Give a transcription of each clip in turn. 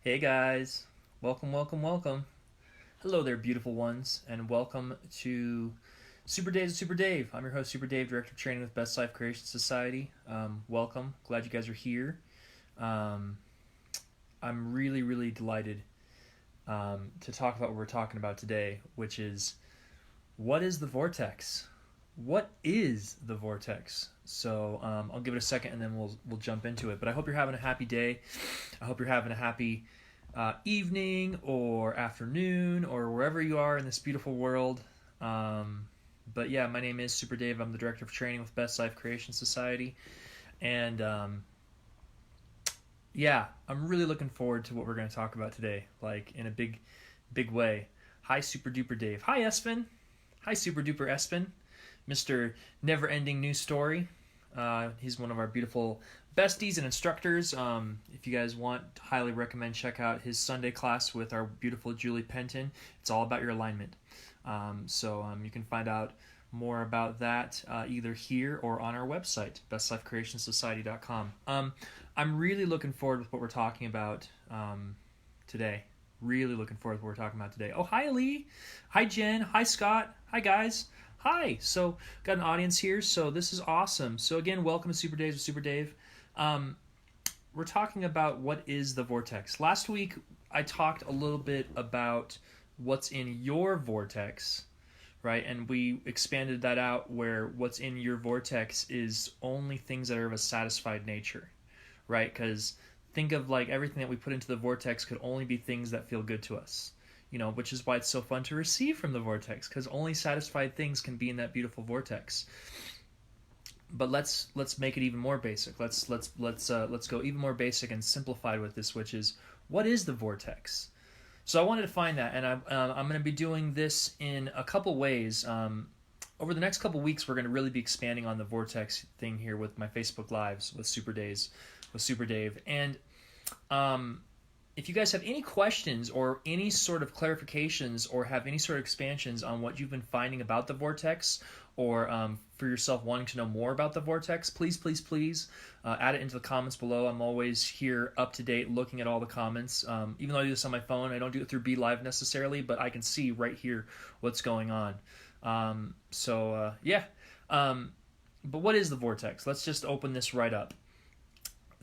Hey guys, welcome, welcome, welcome. Hello there, beautiful ones, and welcome to Super Days with Super Dave. I'm your host, Super Dave, Director of Training with Best Life Creation Society. Welcome, glad you guys are here. Um, I'm really, really delighted to talk about what we're talking about today, which is what is the vortex? What is the vortex? I'll give it a second and then we'll jump into it. But I hope you're having a happy day. I hope you're having a happy evening or afternoon or wherever you are in this beautiful world. But yeah, my name is Super Dave. I'm the Director of Training with Best Life Creation Society. And yeah, I'm really looking forward to what we're going to talk about today, like in a big, big way. Hi, Super Duper Dave. Hi, Espen. Hi, Super Duper Espen. Mr. Never Ending News Story. He's one of our beautiful besties and instructors. If you guys want, highly recommend check out his Sunday class with our beautiful Julie Penton. It's all about your alignment. You can find out more about that either here or on our website, bestlifecreationsociety.com. I'm really looking forward with what we're talking about today. Really looking forward to what we're talking about today. Oh, hi, Lee. Hi, Jen. Hi, Scott. Hi, guys. Hi. So, got an audience here, so this is awesome. So, again, welcome to Super Days with Super Dave. We're talking about what is the vortex. Last week, I talked a little bit about what's in your vortex, right? And we expanded that out where what's in your vortex is only things that are of a satisfied nature, right? Because think of like everything that we put into the vortex could only be things that feel good to us, which is why it's so fun to receive from the vortex, because only satisfied things can be in that beautiful vortex. But let's make it even more basic. Let's go even more basic and simplified with this, which is what is the vortex? So I wanted to find that, and I'm going to be doing this in a couple ways. Over the next couple weeks, we're going to really be expanding on the vortex thing here with my Facebook Lives with Super Days, with Super Dave. And if you guys have any questions or any sort of clarifications or have any sort of expansions on what you've been finding about the vortex, or for yourself wanting to know more about the vortex, please add it into the comments below. I'm always here up to date looking at all the comments. Even though I do this on my phone, I don't do it through BeLive necessarily, but I can see right here what's going on. But what is the vortex? Let's just open this right up.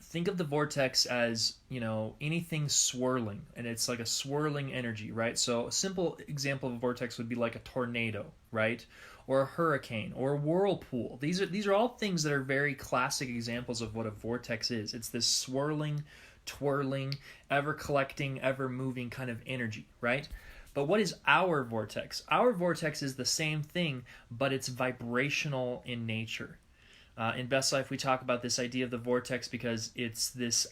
Think of the vortex as, anything swirling, and it's like a swirling energy, right? So a simple example of a vortex would be like a tornado, right? Or a hurricane, or a whirlpool. These are all things that are very classic examples of what a vortex is. It's this swirling, twirling, ever collecting, ever moving kind of energy, right? But what is our vortex? Our vortex is the same thing, but it's vibrational in nature. In Best Life, we talk about this idea of the vortex because it's this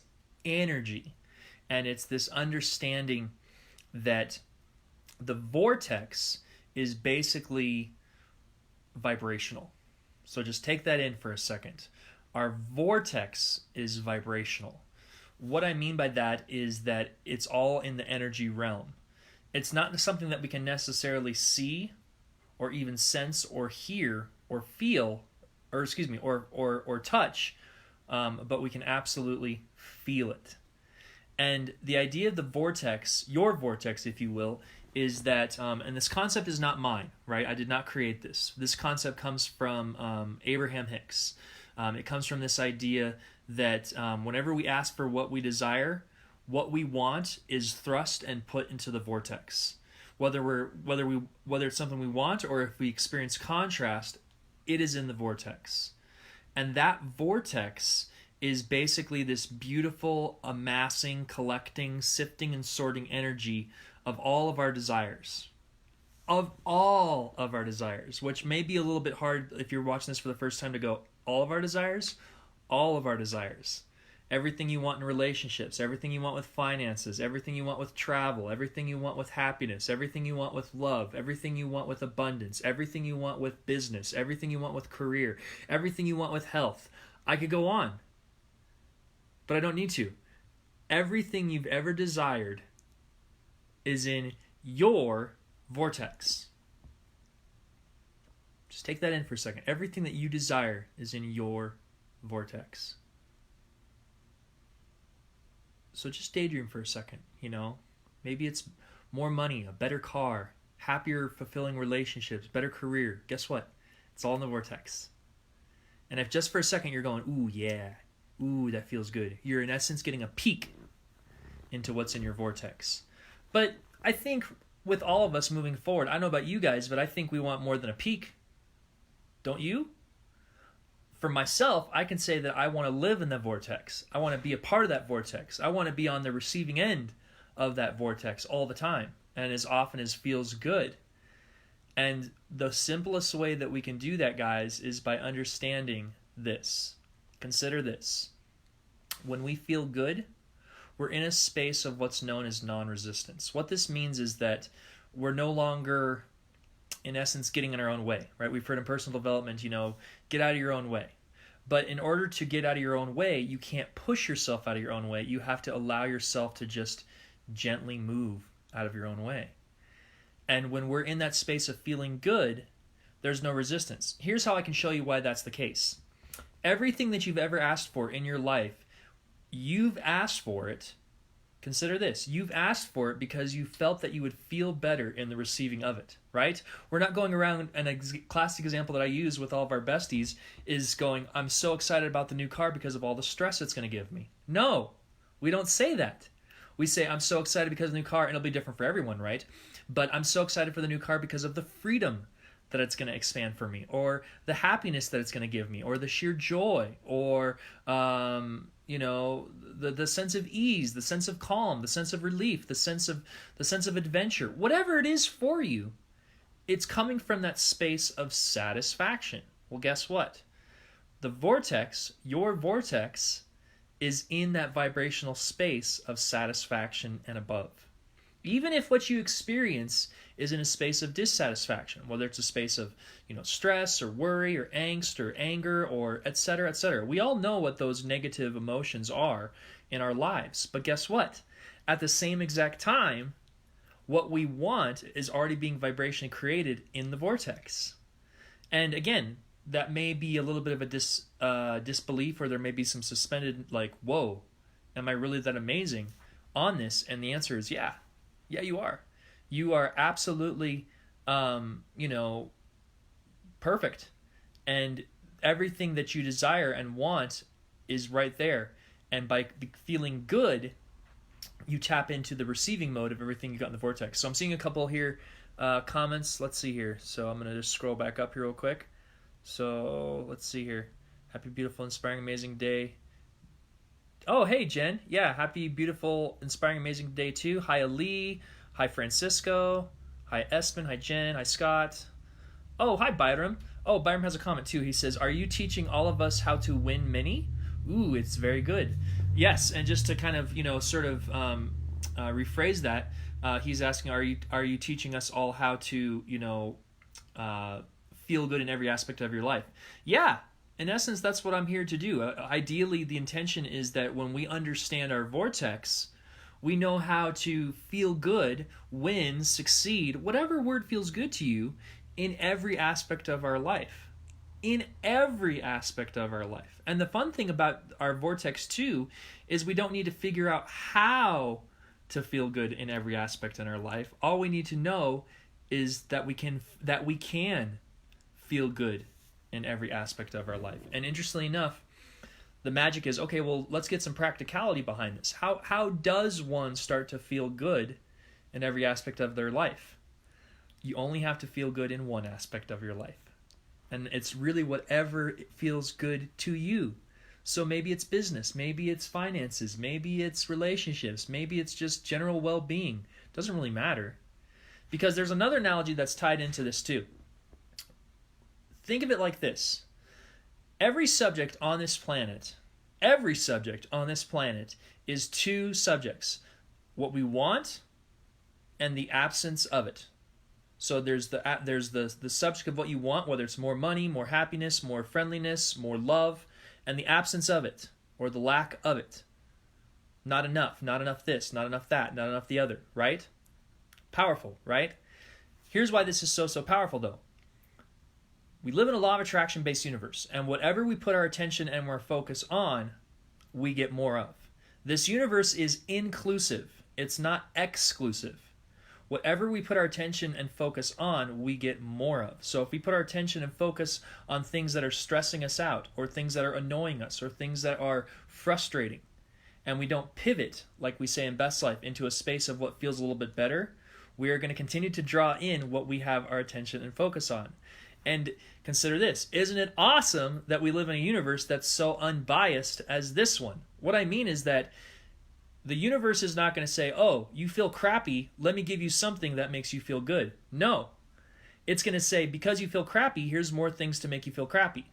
energy, and it's this understanding that the vortex is basically vibrational. So just take that in for a second. Our vortex is vibrational. What I mean by that is that it's all in the energy realm. It's not something that we can necessarily see or even sense or hear or feel or touch, but we can absolutely feel it. And the idea of the vortex, your vortex, if you will, is that, and this concept is not mine, right? I did not create this. This concept comes from Abraham Hicks. It comes from this idea that whenever we ask for what we desire, what we want is thrust and put into the vortex. Whether it's something we want or if we experience contrast, it is in the vortex. And that vortex is basically this beautiful amassing, collecting, sifting, and sorting energy of all of our desires. Of all of our desires, which may be a little bit hard if you're watching this for the first time to go, all of our desires? All of our desires. Everything you want in relationships, everything you want with finances, everything you want with travel, everything you want with happiness, everything you want with love, everything you want with abundance, everything you want with business, everything you want with career, everything you want with health. I could go on, but I don't need to. Everything you've ever desired is in your vortex. Just take that in for a second. Everything that you desire is in your vortex. So just daydream for a second, you know. Maybe it's more money, a better car, happier, fulfilling relationships, better career. Guess what? It's all in the vortex. And if just for a second you're going, ooh, yeah, ooh, that feels good, you're in essence getting a peek into what's in your vortex. But I think with all of us moving forward, I don't know about you guys, but I think we want more than a peek. Don't you? For myself, I can say that I want to live in the vortex. I want to be a part of that vortex. I want to be on the receiving end of that vortex all the time and as often as feels good. And the simplest way that we can do that, guys, is by understanding this. Consider this. When we feel good, we're in a space of what's known as non-resistance. What this means is that we're no longer, in essence, getting in our own way, right? We've heard in personal development, get out of your own way. But in order to get out of your own way, you can't push yourself out of your own way. You have to allow yourself to just gently move out of your own way. And when we're in that space of feeling good, there's no resistance. Here's how I can show you why that's the case. Everything that you've ever asked for in your life, you've asked for it. Consider this. You've asked for it because you felt that you would feel better in the receiving of it, right? We're not going around, and a classic example that I use with all of our besties is going, I'm so excited about the new car because of all the stress it's going to give me. No, we don't say that. We say, I'm so excited because of the new car, and it'll be different for everyone, right? But I'm so excited for the new car because of the freedom that it's going to expand for me, or the happiness that it's going to give me, or the sheer joy, or the sense of ease, the sense of calm, the sense of relief, the sense of adventure. Whatever it is for you, it's coming from that space of satisfaction. Well, guess what? The vortex, your vortex, is in that vibrational space of satisfaction and above. Even if what you experience is in a space of dissatisfaction, whether it's a space of stress or worry or angst or anger or et cetera, et cetera. We all know what those negative emotions are in our lives. But guess what? At the same exact time, what we want is already being vibrationally created in the vortex. And again, that may be a little bit of a disbelief, or there may be some suspended, like, whoa, am I really that amazing on this? And the answer is yeah. Yeah, you are. You are absolutely, perfect. And everything that you desire and want is right there. And by feeling good, you tap into the receiving mode of everything you got in the vortex. So I'm seeing a couple here comments. Let's see here. So I'm going to just scroll back up here real quick. So let's see here. Happy, beautiful, inspiring, amazing day. Oh, hey, Jen. Yeah, happy, beautiful, inspiring, amazing day, too. Hi, Ali. Hi, Francisco. Hi, Espen. Hi, Jen. Hi, Scott. Oh, hi, Byram. Oh, Byram has a comment, too. He says, are you teaching all of us how to win mini? Ooh, it's very good. Yes, and just to kind of, rephrase that, he's asking, are you teaching us all how to, feel good in every aspect of your life? Yeah. In essence, that's what I'm here to do. Ideally, the intention is that when we understand our vortex, we know how to feel good, win, succeed, whatever word feels good to you, in every aspect of our life. In every aspect of our life. And the fun thing about our vortex, too, is we don't need to figure out how to feel good in every aspect in our life. All we need to know is that we can feel good in every aspect of our life. And interestingly enough, the magic is, okay, well, let's get some practicality behind this. How does one start to feel good in every aspect of their life? You only have to feel good in one aspect of your life. And it's really whatever feels good to you. So maybe it's business, maybe it's finances, maybe it's relationships, maybe it's just general well-being. It doesn't really matter. Because there's another analogy that's tied into this too. Think of it like this. Every subject on this planet is two subjects. What we want and the absence of it. So there's the subject of what you want, whether it's more money, more happiness, more friendliness, more love, and the absence of it, or the lack of it. Not enough this, not enough that, not enough the other, right? Powerful, right? Here's why this is so powerful, though. We live in a law of attraction-based universe, and whatever we put our attention and our focus on, we get more of. This universe is inclusive. It's not exclusive. Whatever we put our attention and focus on, we get more of. So if we put our attention and focus on things that are stressing us out, or things that are annoying us, or things that are frustrating, and we don't pivot, like we say in Best Life, into a space of what feels a little bit better, we are going to continue to draw in what we have our attention and focus on. And consider this. Isn't it awesome that we live in a universe that's so unbiased as this one? What I mean is that the universe is not going to say, oh, you feel crappy, let me give you something that makes you feel good. No. It's going to say, because you feel crappy, here's more things to make you feel crappy.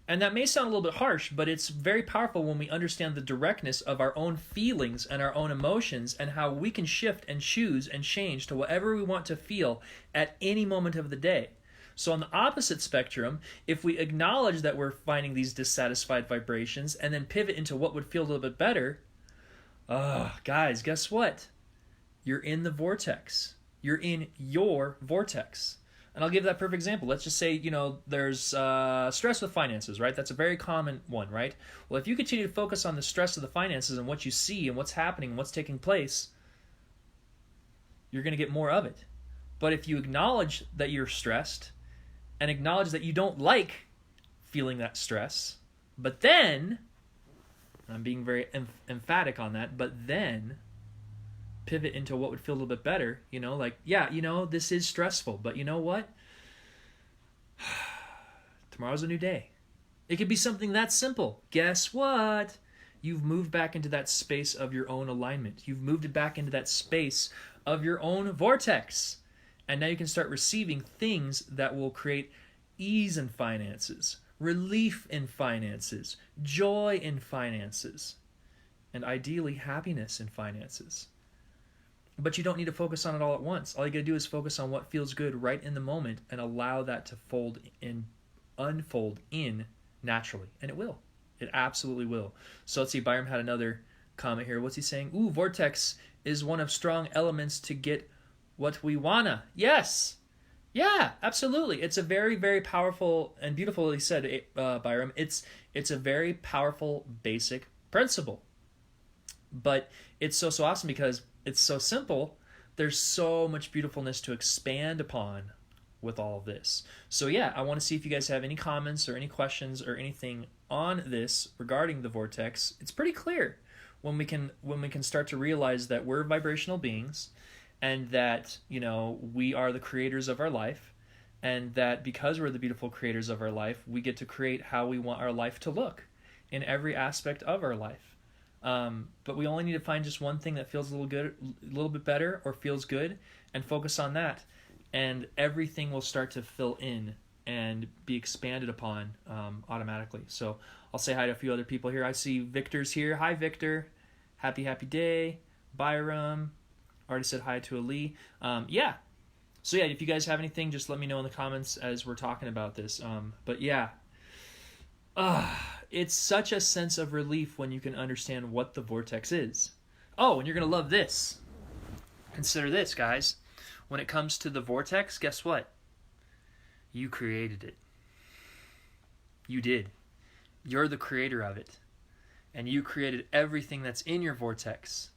And that may sound a little bit harsh, but it's very powerful when we understand the directness of our own feelings and our own emotions, and how we can shift and choose and change to whatever we want to feel at any moment of the day. So on the opposite spectrum, if we acknowledge that we're finding these dissatisfied vibrations and then pivot into what would feel a little bit better, guys, guess what? You're in the vortex. You're in your vortex. And I'll give that perfect example. Let's just say, there's stress with finances, right? That's a very common one, right? Well, if you continue to focus on the stress of the finances and what you see and what's happening and what's taking place, you're going to get more of it. But if you acknowledge that you're stressed and acknowledge that you don't like feeling that stress, but then, I'm being very emphatic on that, but then pivot into what would feel a little bit better, this is stressful, but you know what? Tomorrow's a new day. It could be something that simple. Guess what? You've moved back into that space of your own alignment. You've moved it back into that space of your own vortex. And now you can start receiving things that will create ease in finances, relief in finances, joy in finances, and ideally happiness in finances. But you don't need to focus on it all at once. All you got to do is focus on what feels good right in the moment and allow that to unfold in naturally. And it will. It absolutely will. So let's see, Byram had another comment here. What's he saying? Ooh, vortex is one of strong elements to get what we wanna. Yes. Yeah, absolutely. It's a very, very powerful and beautifully said, Byram. It's a very powerful basic principle. But it's so awesome because it's so simple. There's so much beautifulness to expand upon with all of this. So yeah, I want to see if you guys have any comments or any questions or anything on this regarding the vortex. It's pretty clear when we can start to realize that we're vibrational beings, and that we are the creators of our life, and that because we're the beautiful creators of our life, we get to create how we want our life to look in every aspect of our life. But we only need to find just one thing that feels a little bit better, or feels good, and focus on that, and everything will start to fill in and be expanded upon automatically. So I'll say hi to a few other people here. I see Victor's here. Hi, Victor. Happy day. Byram. Already said hi to Ali. Yeah. So yeah, if you guys have anything, just let me know in the comments as we're talking about this. But yeah. It's such a sense of relief when you can understand what the vortex is. Oh, and you're going to love this. Consider this, guys. When it comes to the vortex, guess what? You created it. You did. You're the creator of it. And you created everything that's in your vortex.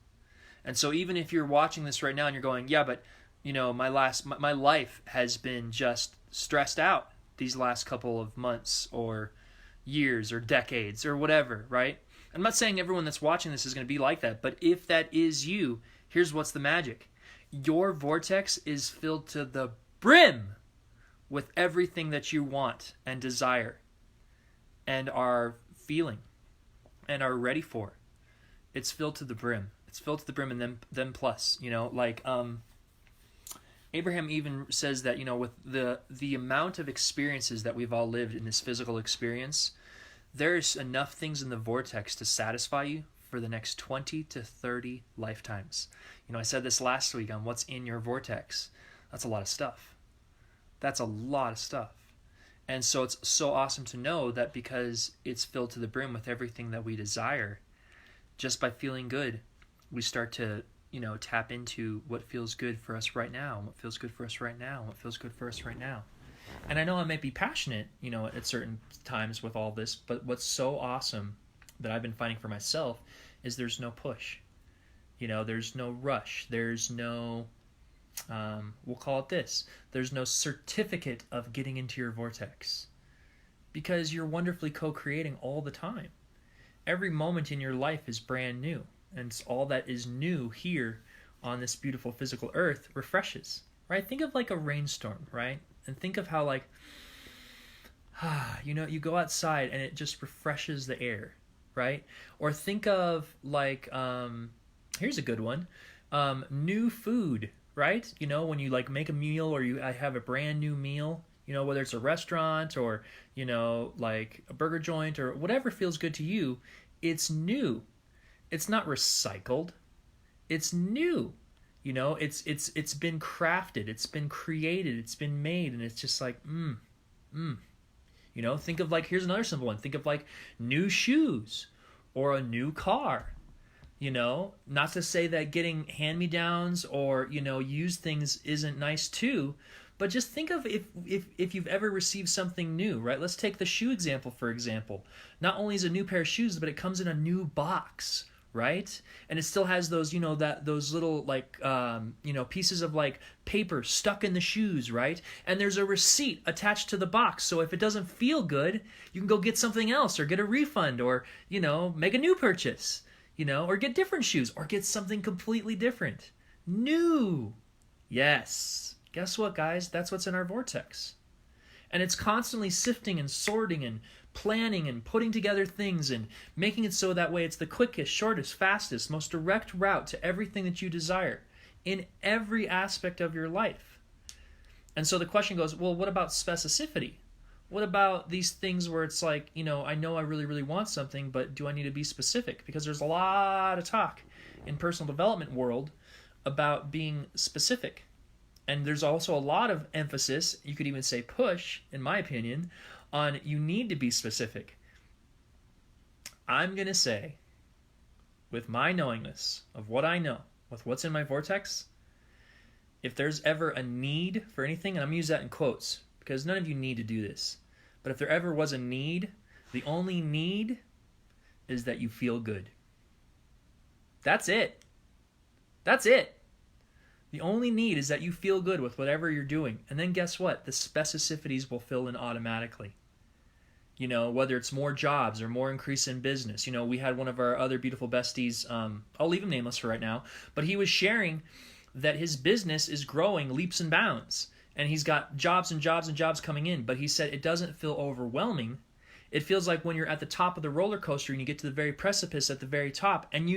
And so even if you're watching this right now and you're going, yeah, but my life has been just stressed out these last couple of months or years or decades or whatever, right? I'm not saying everyone that's watching this is going to be like that, but if that is you, here's what's the magic. Your vortex is filled to the brim with everything that you want and desire and are feeling and are ready for. It's filled to the brim. It's filled to the brim, and then plus, Abraham even says that, with the amount of experiences that we've all lived in this physical experience, there's enough things in the vortex to satisfy you for the next 20 to 30 lifetimes. I said this last week on what's in your vortex. That's a lot of stuff. That's a lot of stuff. And so it's so awesome to know that because it's filled to the brim with everything that we desire, just by feeling good, we start to, tap into what feels good for us right now, and what feels good for us right now, and what feels good for us right now. And I know I might be passionate, at certain times with all this, but what's so awesome that I've been finding for myself is there's no push. There's no rush. There's no, we'll call it this, there's no certificate of getting into your vortex. Because you're wonderfully co-creating all the time. Every moment in your life is brand new. And all that is new here on this beautiful physical earth refreshes. Right? Think of like a rainstorm, right? And think of how like, you go outside and it just refreshes the air, right? Or think of like, here's a good one, new food, right? When you like make a meal or you have a brand new meal, whether it's a restaurant or, like a burger joint or whatever feels good to you, it's new. It's not recycled. It's new. It's been crafted, it's been created, it's been made, and it's just like, think of like, here's another simple one. Think of like new shoes or a new car. Not to say that getting hand-me-downs or, used things isn't nice too, but just think of if you've ever received something new, right? Let's take the shoe example, for example. Not only is it a new pair of shoes, but it comes in a new box, right? And it still has those, those little like, pieces of like paper stuck in the shoes, right? And there's a receipt attached to the box. So if it doesn't feel good, you can go get something else or get a refund or, make a new purchase, or get different shoes or get something completely different. New. Yes. Guess what, guys? That's what's in our vortex. And it's constantly sifting and sorting and planning and putting together things and making it so that way it's the quickest, shortest, fastest, most direct route to everything that you desire in every aspect of your life. And so the question goes, well, what about specificity? What about these things where it's like, I know I really, really want something, but do I need to be specific? Because there's a lot of talk in personal development world about being specific. And there's also a lot of emphasis, you could even say push, in my opinion, on you need to be specific. I'm going to say, with my knowingness of what I know, with what's in my vortex, if there's ever a need for anything, and I'm going to use that in quotes, because none of you need to do this, but if there ever was a need, the only need is that you feel good. That's it. That's it. The only need is that you feel good with whatever you're doing. And then guess what? The specificities will fill in automatically. Whether it's more jobs or more increase in business. We had one of our other beautiful besties, I'll leave him nameless for right now, but he was sharing that his business is growing leaps and bounds. And he's got jobs and jobs and jobs coming in. But he said it doesn't feel overwhelming. It feels like when you're at the top of the roller coaster and you get to the very precipice at the very top. And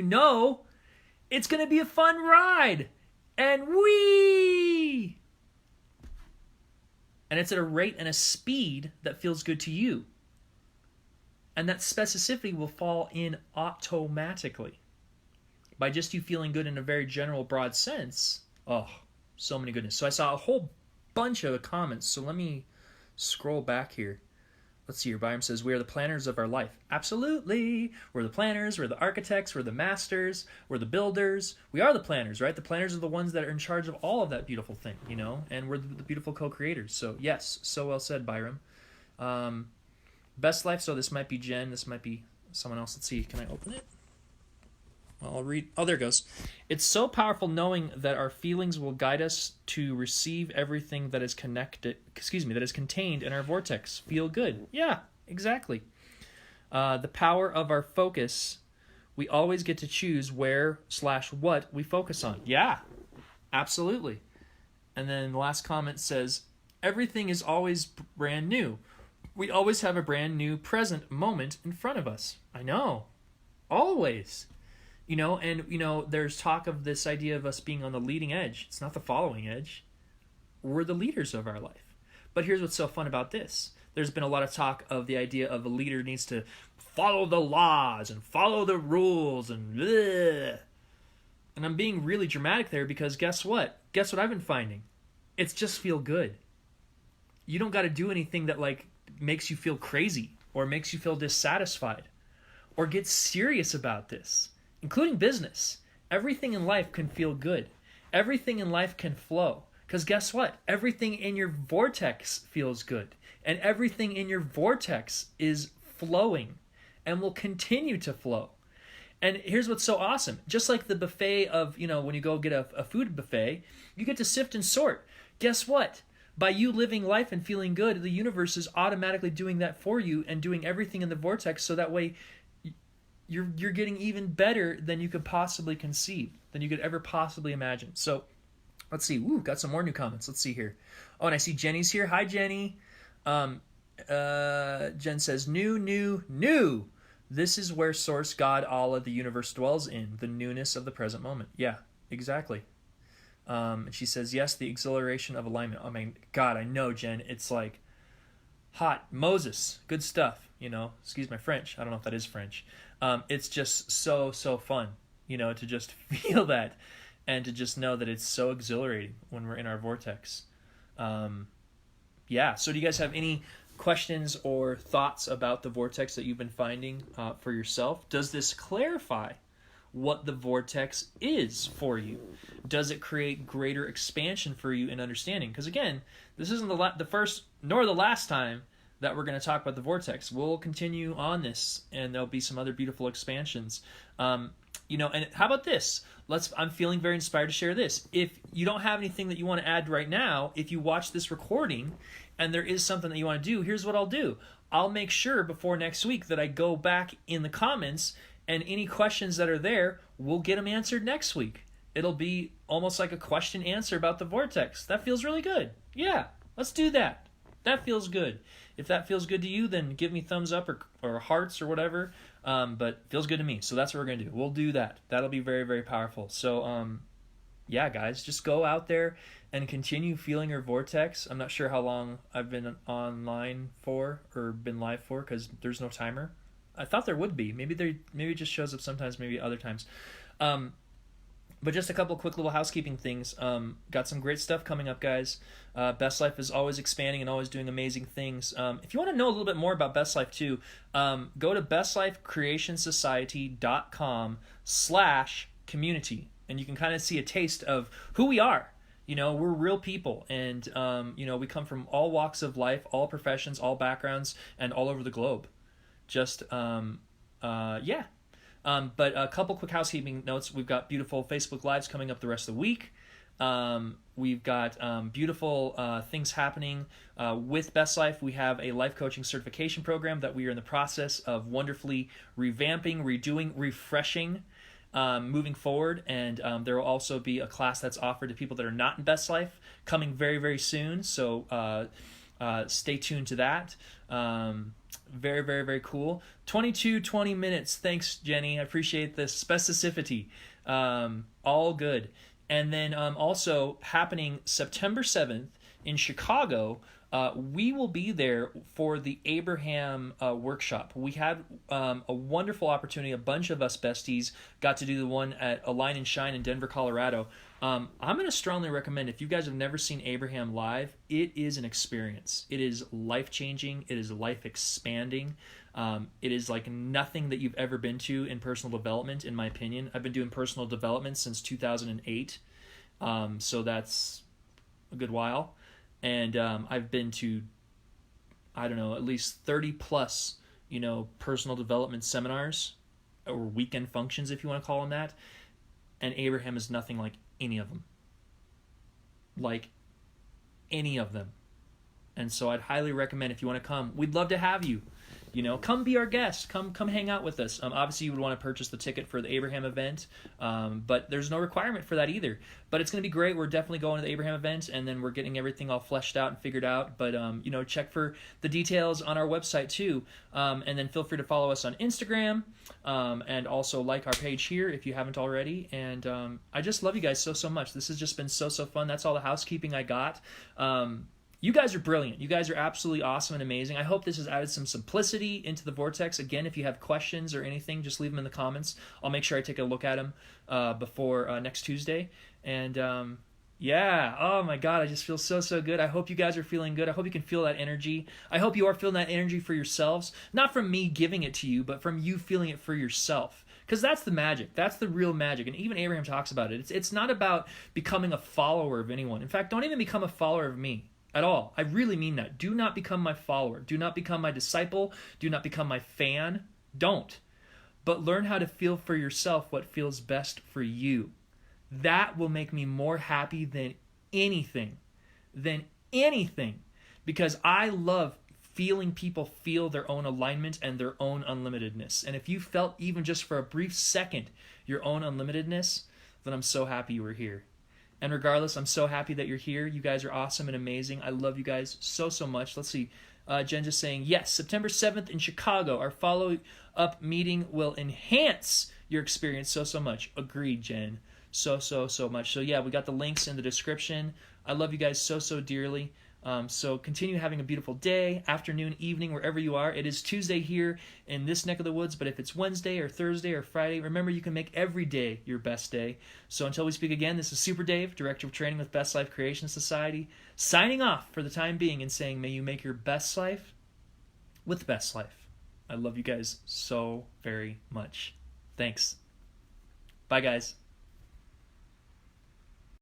it's going to be a fun ride. And whee! And it's at a rate and a speed that feels good to you. And that specificity will fall in automatically. By just you feeling good in a very general, broad sense. Oh, so many goodness. So I saw a whole bunch of comments. So let me scroll back here. Let's see here. Byram says, we are the planners of our life. Absolutely. We're the planners. We're the architects. We're the masters. We're the builders. We are the planners, right? The planners are the ones that are in charge of all of that beautiful thing, and we're the beautiful co-creators. So yes, so well said, Byram. Best Life. So this might be Jen. This might be someone else. Let's see. Can I open it? Well, I'll read. Oh, there it goes. It's so powerful knowing that our feelings will guide us to receive everything that is that is contained in our vortex. Feel good. Yeah, exactly. The power of our focus. We always get to choose where/what we focus on. Yeah, absolutely. And then the last comment says, everything is always brand new. We always have a brand new present moment in front of us. I know. Always. There's talk of this idea of us being on the leading edge. It's not the following edge. We're the leaders of our life. But here's what's so fun about this. There's been a lot of talk of the idea of a leader needs to follow the laws and follow the rules and bleh. And I'm being really dramatic there because guess what? Guess what I've been finding? It's just feel good. You don't got to do anything that like makes you feel crazy or makes you feel dissatisfied or get serious about this. Including business. Everything in life can feel good. Everything in life can flow. Because guess what? Everything in your vortex feels good. And everything in your vortex is flowing and will continue to flow. And here's what's so awesome. Just like the buffet of, when you go get a food buffet, you get to sift and sort. Guess what? By you living life and feeling good, the universe is automatically doing that for you and doing everything in the vortex, so that way you're getting even better than you could possibly conceive, than you could ever possibly imagine. So let's see. Ooh, got some more new comments. Let's see here. Oh, and I see Jenny's here. Hi, Jenny. Jen says, new. This is where Source, God, Allah, the universe dwells in, the newness of the present moment. Yeah, exactly. And she says, yes, the exhilaration of alignment. I mean, God, I know, Jen. It's like hot. Moses, good stuff. Excuse my French. I don't know if that is French. It's just so fun, to just feel that and to just know that it's so exhilarating when we're in our vortex. Yeah. So do you guys have any questions or thoughts about the vortex that you've been finding for yourself? Does this clarify what the vortex is for you? Does it create greater expansion for you in understanding? Because again, this isn't the first nor the last time that we're going to talk about the vortex. We'll continue on this, and there'll be some other beautiful expansions. And how about this? I'm feeling very inspired to share this. If you don't have anything that you want to add right now, if you watch this recording and there is something that you want to do, here's what I'll do. I'll make sure before next week that I go back in the comments, and any questions that are there, we'll get them answered next week. It'll be almost like a question answer about the vortex. That feels really good. Yeah, let's do that. That feels good. If that feels good to you, then give me thumbs up or hearts or whatever. But feels good to me. So that's what we're going to do. We'll do that. That'll be very, very powerful. So, yeah, guys, just go out there and continue feeling your vortex. I'm not sure how long I've been online for or been live for, because there's no timer. I thought there would be. Maybe it just shows up sometimes, maybe other times. But just a couple quick little housekeeping things. Got some great stuff coming up, guys. Best Life is always expanding and always doing amazing things. If you want to know a little bit more about Best Life too, go to bestlifecreationsociety.com/community, and you can kind of see a taste of who we are. We're real people, and we come from all walks of life, all professions, all backgrounds, and all over the globe. Just yeah. But a couple quick housekeeping notes. We've got beautiful Facebook Lives coming up the rest of the week. We've got beautiful things happening with Best Life. We have a life coaching certification program that we are in the process of wonderfully revamping, redoing, refreshing, moving forward. And there will also be a class that's offered to people that are not in Best Life coming very, very soon. So stay tuned to that. Very, very, very cool. 20 minutes. Thanks, Jenny. I appreciate the specificity. All good. And then also happening September 7th in Chicago, we will be there for the Abraham workshop. We had a wonderful opportunity. A bunch of us besties got to do the one at Align and Shine in Denver, Colorado. I'm going to strongly recommend, if you guys have never seen Abraham live, it is an experience. It is life-changing. It is life-expanding. It is like nothing that you've ever been to in personal development, in my opinion. I've been doing personal development since 2008, so that's a good while. And I've been to, I don't know, at least 30 plus, personal development seminars or weekend functions, if you want to call them that. And Abraham is nothing like any of them. Like any of them. And so I'd highly recommend, if you want to come, we'd love to have you. Come be our guest. Come hang out with us. Obviously, you would want to purchase the ticket for the Abraham event, but there's no requirement for that either. But it's going to be great. We're definitely going to the Abraham event, and then we're getting everything all fleshed out and figured out. But, check for the details on our website too. And then feel free to follow us on Instagram, and also like our page here if you haven't already. And I just love you guys so much. This has just been so fun. That's all the housekeeping I got. You guys are brilliant. You guys are absolutely awesome and amazing. I hope this has added some simplicity into the vortex. Again, if you have questions or anything, just leave them in the comments. I'll make sure I take a look at them before next Tuesday. And yeah, oh my God, I just feel so good. I hope you guys are feeling good. I hope you can feel that energy. I hope you are feeling that energy for yourselves. Not from me giving it to you, but from you feeling it for yourself. Because that's the magic. That's the real magic. And even Abraham talks about it. It's not about becoming a follower of anyone. In fact, don't even become a follower of me. At all. I really mean that. Do not become my follower. Do not become my disciple. Do not become my fan. Don't. but learn how to feel for yourself what feels best for you. That will make me more happy anything, than anything, because I love feeling people feel their own alignment and their own unlimitedness. And if you felt even just for a brief second your own unlimitedness, then I'm so happy you were here. And regardless, I'm so happy that you're here. You guys are awesome and amazing. I love you guys so, so much. Let's see. Jen just saying, yes, September 7th in Chicago. Our follow-up meeting will enhance your experience so, so much. Agreed, Jen. So, so, so much. So, yeah, we got the links in the description. I love you guys so, so dearly. So continue having a beautiful day, afternoon, evening, wherever you are. It is Tuesday here in this neck of the woods, but if it's Wednesday or Thursday or Friday, remember you can make every day your best day. So until we speak again, this is Super Dave, Director of Training with Best Life Creation Society, signing off for the time being and saying, may you make your best life with Best Life. I love you guys so very much. Thanks. Bye, guys.